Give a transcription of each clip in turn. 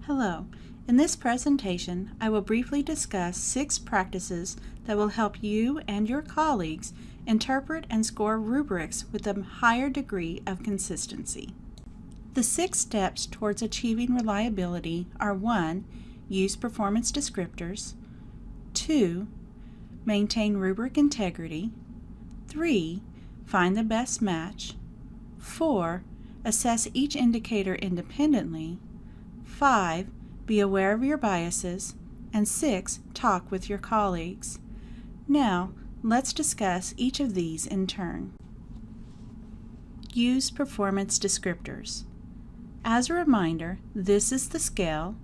Hello. In this presentation, I will briefly discuss 6 practices that will help you and your colleagues interpret and score rubrics with a higher degree of consistency. The 6 steps towards achieving reliability are 1. Use performance descriptors. 2. Maintain rubric integrity. 3. Find the best match. 4. Assess each indicator independently. 5. Be aware of your biases. And 6. Talk with your colleagues. Now, let's discuss each of these in turn. Use performance descriptors. As a reminder, this is the scale,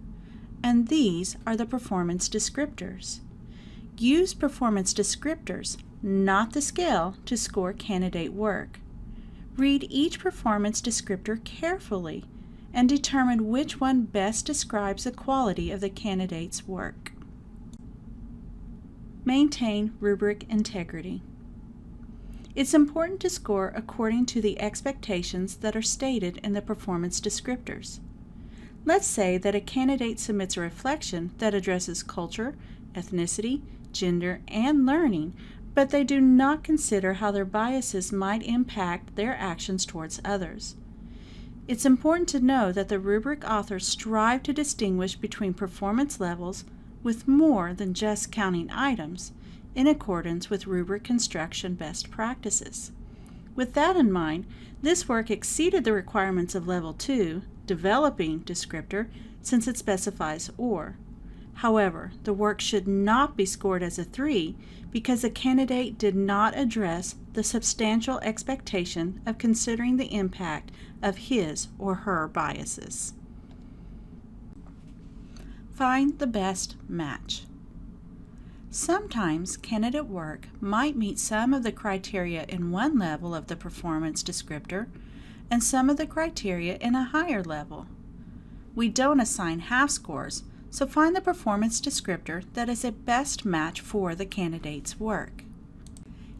and these are the performance descriptors. Use performance descriptors, not the scale, to score candidate work. Read each performance descriptor carefully and determine which one best describes the quality of the candidate's work. Maintain rubric integrity. It's important to score according to the expectations that are stated in the performance descriptors. Let's say that a candidate submits a reflection that addresses culture, ethnicity, gender, and learning, but they do not consider how their biases might impact their actions towards others. It's important to know that the rubric authors strive to distinguish between performance levels with more than just counting items, in accordance with rubric construction best practices. With that in mind, this work exceeded the requirements of Level 2, Developing Descriptor, since it specifies OR. However, the work should not be scored as a 3 because the candidate did not address the substantial expectation of considering the impact of his or her biases. Find the best match. Sometimes candidate work might meet some of the criteria in one level of the performance descriptor and some of the criteria in a higher level. We don't assign half scores, so find the performance descriptor that is a best match for the candidate's work.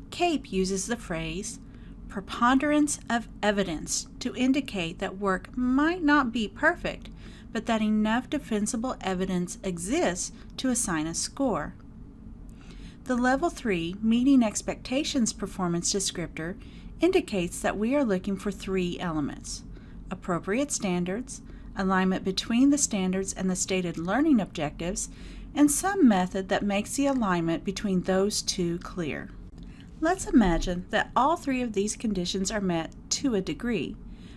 CAPE uses the phrase preponderance of evidence to indicate that work might not be perfect, but that enough defensible evidence exists to assign a score. The Level 3 Meeting Expectations performance descriptor indicates that we are looking for 3 elements: appropriate standards, alignment between the standards and the stated learning objectives, and some method that makes the alignment between those two clear. Let's imagine that all 3 of these conditions are met to a degree,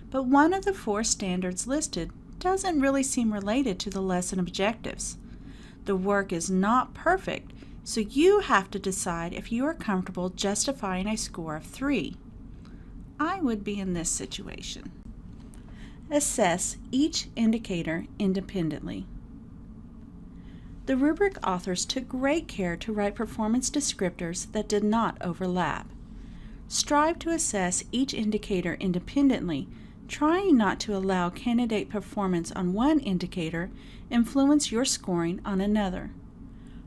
but one of the 4 standards listed doesn't really seem related to the lesson objectives. The work is not perfect, so you have to decide if you are comfortable justifying a score of 3. I would be in this situation. Assess each indicator independently. The rubric authors took great care to write performance descriptors that did not overlap. Strive to assess each indicator independently, trying not to allow candidate performance on one indicator influence your scoring on another.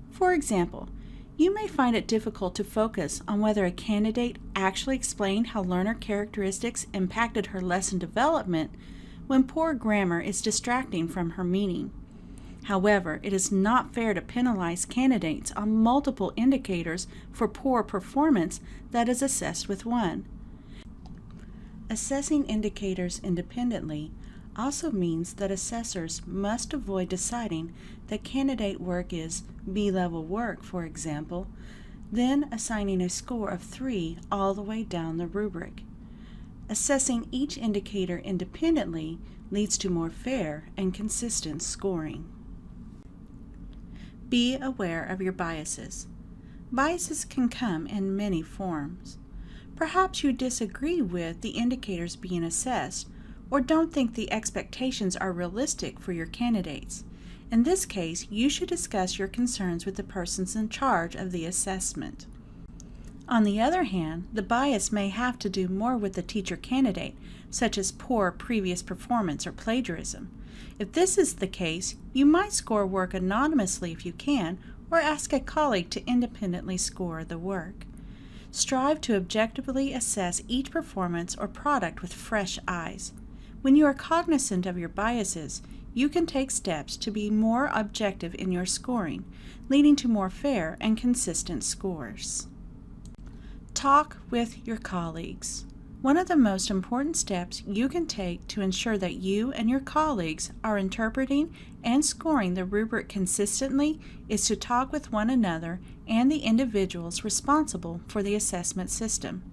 For example, you may find it difficult to focus on whether a candidate actually explained how learner characteristics impacted her lesson development when poor grammar is distracting from her meaning. However, it is not fair to penalize candidates on multiple indicators for poor performance that is assessed with one. Assessing indicators independently also means that assessors must avoid deciding that candidate work is B-level work, for example, then assigning a score of 3 all the way down the rubric. Assessing each indicator independently leads to more fair and consistent scoring. Be aware of your biases. Biases can come in many forms. Perhaps you disagree with the indicators being assessed, or don't think the expectations are realistic for your candidates. In this case, you should discuss your concerns with the persons in charge of the assessment. On the other hand, the bias may have to do more with the teacher candidate, such as poor previous performance or plagiarism. If this is the case, you might score work anonymously if you can, or ask a colleague to independently score the work. Strive to objectively assess each performance or product with fresh eyes. When you are cognizant of your biases, you can take steps to be more objective in your scoring, leading to more fair and consistent scores. Talk with your colleagues. One of the most important steps you can take to ensure that you and your colleagues are interpreting and scoring the rubric consistently is to talk with one another and the individuals responsible for the assessment system.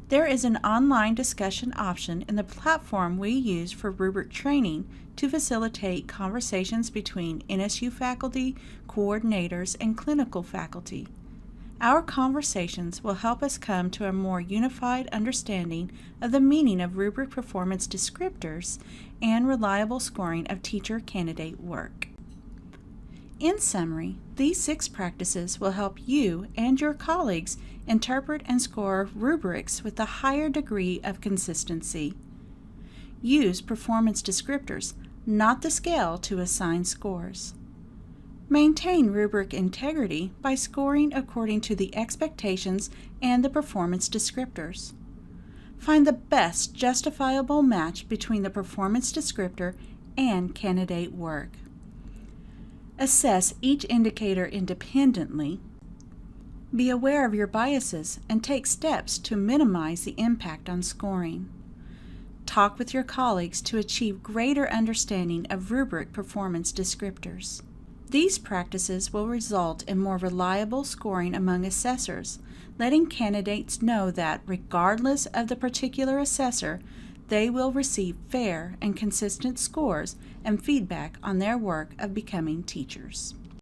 There is an online discussion option in the platform we use for rubric training to facilitate conversations between NSU faculty, coordinators, and clinical faculty. Our conversations will help us come to a more unified understanding of the meaning of rubric performance descriptors and reliable scoring of teacher candidate work. In summary, these 6 practices will help you and your colleagues interpret and score rubrics with a higher degree of consistency. Use performance descriptors, not the scale, to assign scores. Maintain rubric integrity by scoring according to the expectations and the performance descriptors. Find the best justifiable match between the performance descriptor and candidate work. Assess each indicator independently. Be aware of your biases and take steps to minimize the impact on scoring. Talk with your colleagues to achieve greater understanding of rubric performance descriptors. These practices will result in more reliable scoring among assessors, letting candidates know that, regardless of the particular assessor, they will receive fair and consistent scores and feedback on their work of becoming teachers.